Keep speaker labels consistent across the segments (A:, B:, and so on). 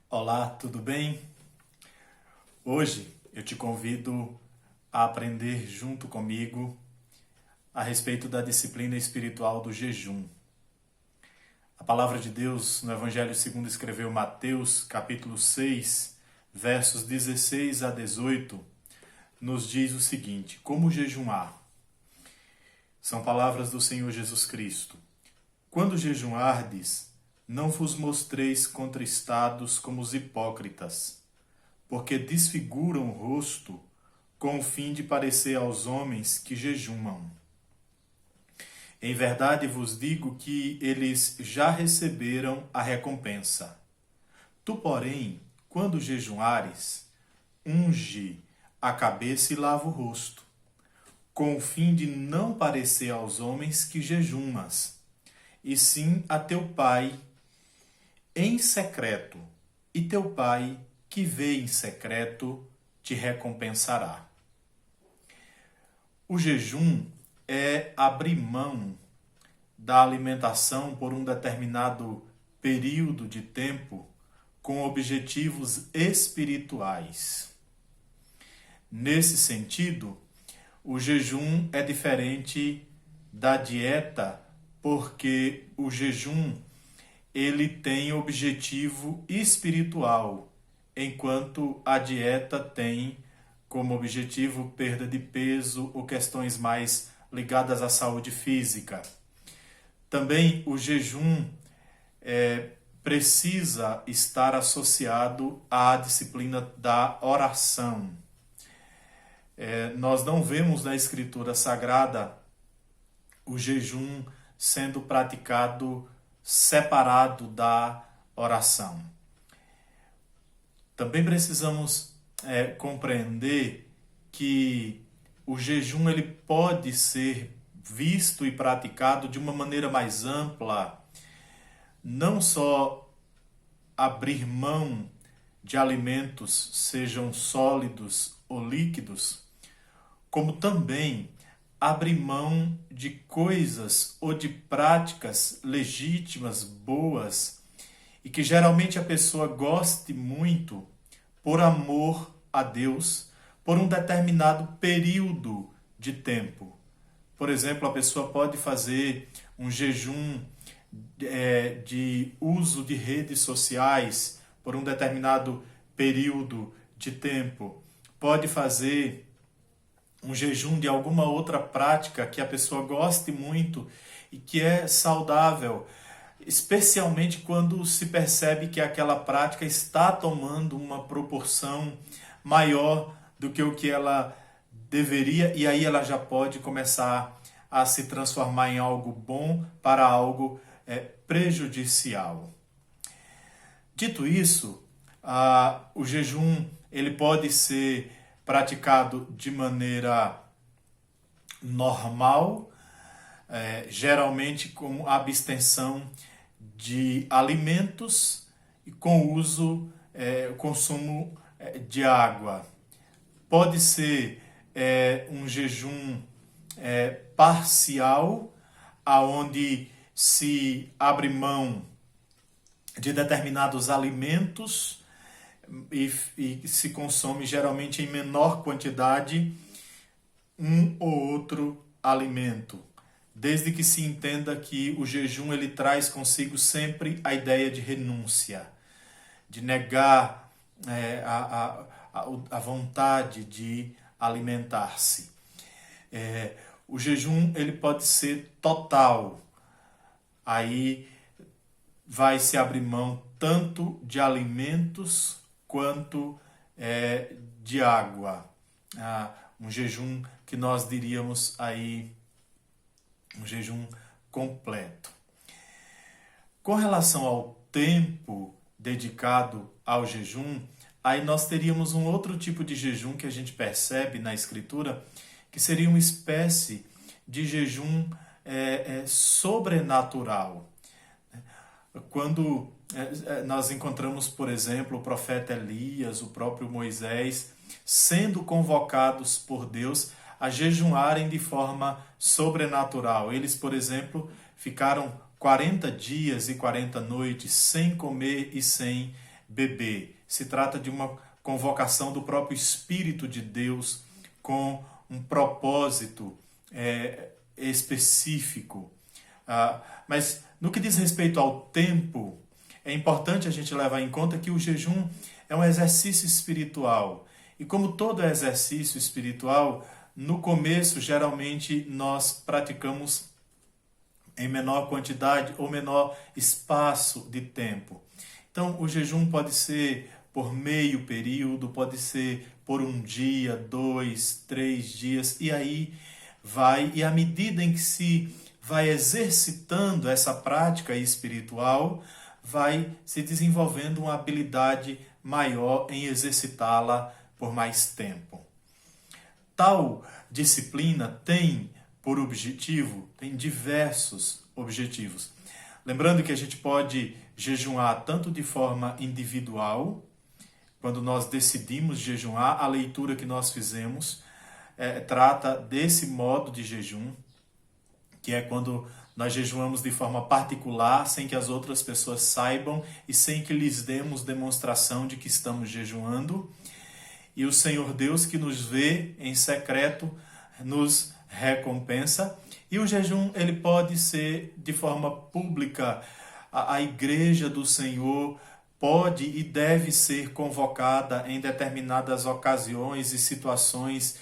A: Olá, tudo bem? Hoje eu te convido a aprender junto comigo a respeito da disciplina espiritual do jejum. A palavra de Deus no Evangelho segundo escreveu Mateus, capítulo 6, versos 16 a 18, nos diz o seguinte: como jejuar? São palavras do Senhor Jesus Cristo. Quando jejuardes, não vos mostreis contristados como os hipócritas, porque desfiguram o rosto com o fim de parecer aos homens que jejumam. Em verdade vos digo que eles já receberam a recompensa. Tu, porém, quando jejuares, unge a cabeça e lava o rosto, com o fim de não parecer aos homens que jejumas, e sim a teu Pai em secreto, e teu Pai que vê em secreto te recompensará. O jejum é abrir mão da alimentação por um determinado período de tempo com objetivos espirituais. Nesse sentido, o jejum é diferente da dieta, porque o jejum ele tem objetivo espiritual, enquanto a dieta tem como objetivo perda de peso ou questões mais ligadas à saúde física. Também o jejum precisa estar associado à disciplina da oração. Nós não vemos na Escritura Sagrada o jejum sendo praticado separado da oração. Também precisamos compreender que o jejum ele pode ser visto e praticado de uma maneira mais ampla, não só abrir mão de alimentos, sejam sólidos ou líquidos, como também abrir mão de coisas ou de práticas legítimas, boas, e que geralmente a pessoa goste muito por amor a Deus, por um determinado período de tempo. Por exemplo, a pessoa pode fazer um jejum de uso de redes sociais por um determinado período de tempo. Pode fazer um jejum de alguma outra prática que a pessoa goste muito e que é saudável, especialmente quando se percebe que aquela prática está tomando uma proporção maior do que o que ela deveria, e aí ela já pode começar a se transformar em algo bom para algo prejudicial. Dito isso, o jejum ele pode ser praticado de maneira normal, geralmente com abstenção de alimentos e com uso, consumo de água. Pode ser um jejum parcial, aonde se abre mão de determinados alimentos e se consome geralmente em menor quantidade um ou outro alimento, desde que se entenda que o jejum ele traz consigo sempre a ideia de renúncia, de negar a vontade de alimentar-se. O jejum ele pode ser total, aí vai se abrir mão tanto de alimentos quanto de água. Um jejum que nós diríamos aí um jejum completo. Com relação ao tempo dedicado ao jejum, aí nós teríamos um outro tipo de jejum que a gente percebe na Escritura, que seria uma espécie de jejum sobrenatural. Quando nós encontramos, por exemplo, o profeta Elias, o próprio Moisés, sendo convocados por Deus a jejuarem de forma sobrenatural. Eles, por exemplo, ficaram 40 dias e 40 noites sem comer e sem bebê. Se trata de uma convocação do próprio Espírito de Deus com um propósito específico. Mas no que diz respeito ao tempo, é importante a gente levar em conta que o jejum é um exercício espiritual. E como todo exercício espiritual, no começo, geralmente, nós praticamos em menor quantidade ou menor espaço de tempo. Então, o jejum pode ser por meio período, pode ser por um dia, 2, 3 dias, e aí vai. E à medida em que se vai exercitando essa prática espiritual, vai se desenvolvendo uma habilidade maior em exercitá-la por mais tempo. Tal disciplina tem por objetivo, tem diversos objetivos. Lembrando que a gente pode jejuar tanto de forma individual, quando nós decidimos jejuar, a leitura que nós fizemos trata desse modo de jejum, que é quando nós jejuamos de forma particular, sem que as outras pessoas saibam e sem que lhes demos demonstração de que estamos jejuando. E o Senhor Deus, que nos vê em secreto, nos recompensa. E o jejum ele pode ser de forma pública. A igreja do Senhor pode e deve ser convocada em determinadas ocasiões e situações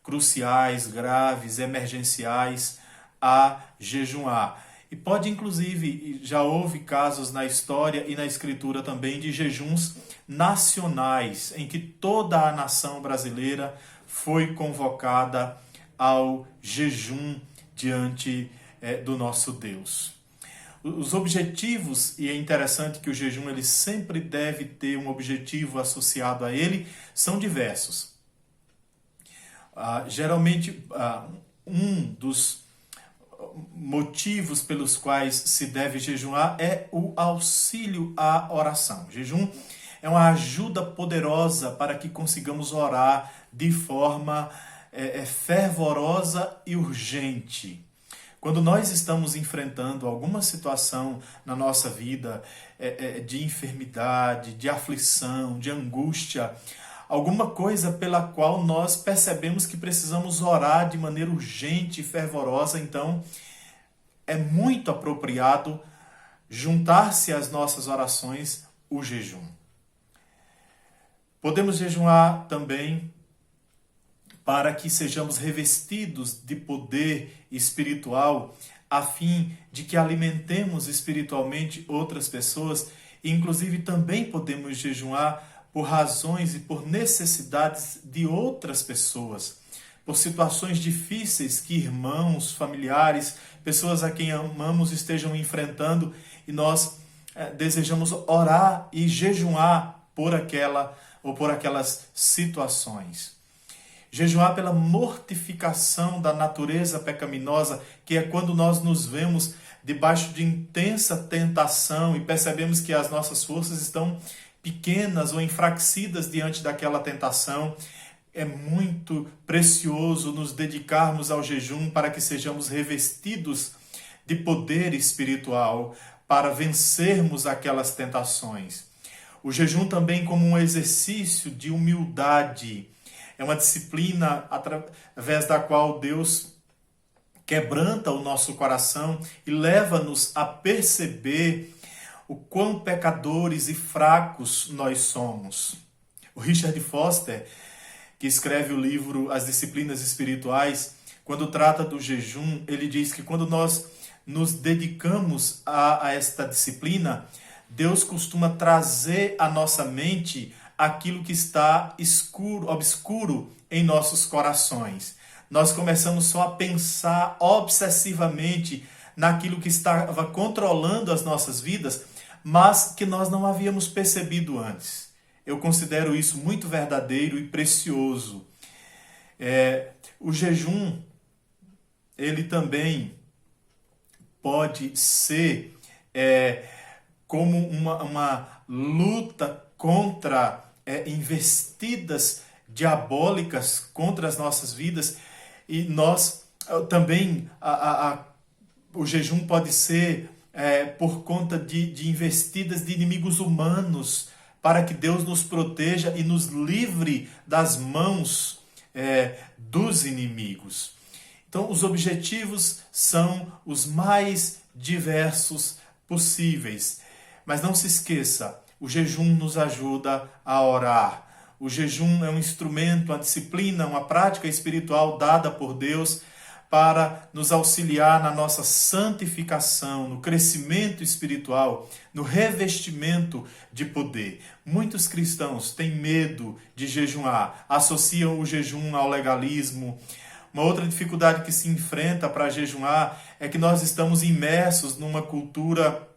A: cruciais, graves, emergenciais, a jejuar. E pode, inclusive, já houve casos na história e na escritura também de jejuns nacionais, em que toda a nação brasileira foi convocada ao jejum diante do nosso Deus. Os objetivos, e é interessante que o jejum ele sempre deve ter um objetivo associado a ele, são diversos. Geralmente, um dos motivos pelos quais se deve jejuar é o auxílio à oração. O jejum é uma ajuda poderosa para que consigamos orar de forma fervorosa e urgente. Quando nós estamos enfrentando alguma situação na nossa vida de enfermidade, de aflição, de angústia, alguma coisa pela qual nós percebemos que precisamos orar de maneira urgente e fervorosa, então é muito apropriado juntar-se às nossas orações o jejum. Podemos jejuar também para que sejamos revestidos de poder espiritual, a fim de que alimentemos espiritualmente outras pessoas. Inclusive, também podemos jejuar por razões e por necessidades de outras pessoas, por situações difíceis que irmãos, familiares, pessoas a quem amamos estejam enfrentando, e nós desejamos orar e jejuar por aquela ou por aquelas situações. Jejuar pela mortificação da natureza pecaminosa, que é quando nós nos vemos debaixo de intensa tentação e percebemos que as nossas forças estão pequenas ou enfraquecidas diante daquela tentação. É muito precioso nos dedicarmos ao jejum para que sejamos revestidos de poder espiritual para vencermos aquelas tentações. O jejum também como um exercício de humildade. É uma disciplina através da qual Deus quebranta o nosso coração e leva-nos a perceber o quão pecadores e fracos nós somos. O Richard Foster, que escreve o livro As Disciplinas Espirituais, quando trata do jejum, ele diz que quando nós nos dedicamos a esta disciplina, Deus costuma trazer à nossa mente aquilo que está obscuro em nossos corações. Nós começamos só a pensar obsessivamente naquilo que estava controlando as nossas vidas, mas que nós não havíamos percebido antes. Eu considero isso muito verdadeiro e precioso. O jejum, ele também pode ser como uma luta contra investidas diabólicas contra as nossas vidas, e nós também, o jejum pode ser por conta de investidas de inimigos humanos para que Deus nos proteja e nos livre das mãos dos inimigos. Então, os objetivos são os mais diversos possíveis. Mas não se esqueça, o jejum nos ajuda a orar. O jejum é um instrumento, uma disciplina, uma prática espiritual dada por Deus para nos auxiliar na nossa santificação, no crescimento espiritual, no revestimento de poder. Muitos cristãos têm medo de jejuar, associam o jejum ao legalismo. Uma outra dificuldade que se enfrenta para jejuar é que nós estamos imersos numa cultura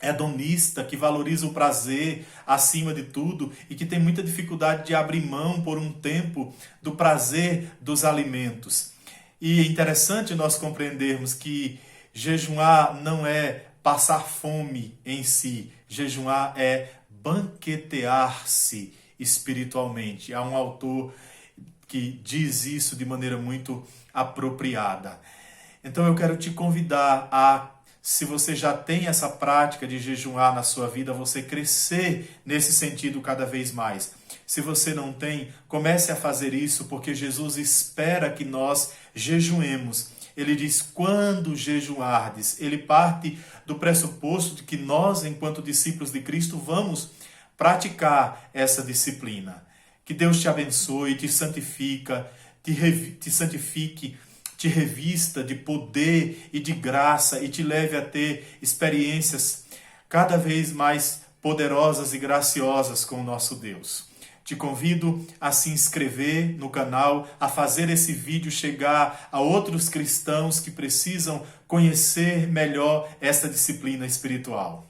A: hedonista, que valoriza o prazer acima de tudo e que tem muita dificuldade de abrir mão por um tempo do prazer dos alimentos. E é interessante nós compreendermos que jejuar não é passar fome em si, jejuar é banquetear-se espiritualmente. Há um autor que diz isso de maneira muito apropriada. Então eu quero te convidar a, se você já tem essa prática de jejuar na sua vida, você crescer nesse sentido cada vez mais. Se você não tem, comece a fazer isso, porque Jesus espera que nós jejuemos. Ele diz, quando jejuardes, ele parte do pressuposto de que nós, enquanto discípulos de Cristo, vamos praticar essa disciplina. Que Deus te abençoe, te santifique, te revista de poder e de graça e te leve a ter experiências cada vez mais poderosas e graciosas com o nosso Deus. Te convido a se inscrever no canal, a fazer esse vídeo chegar a outros cristãos que precisam conhecer melhor esta disciplina espiritual.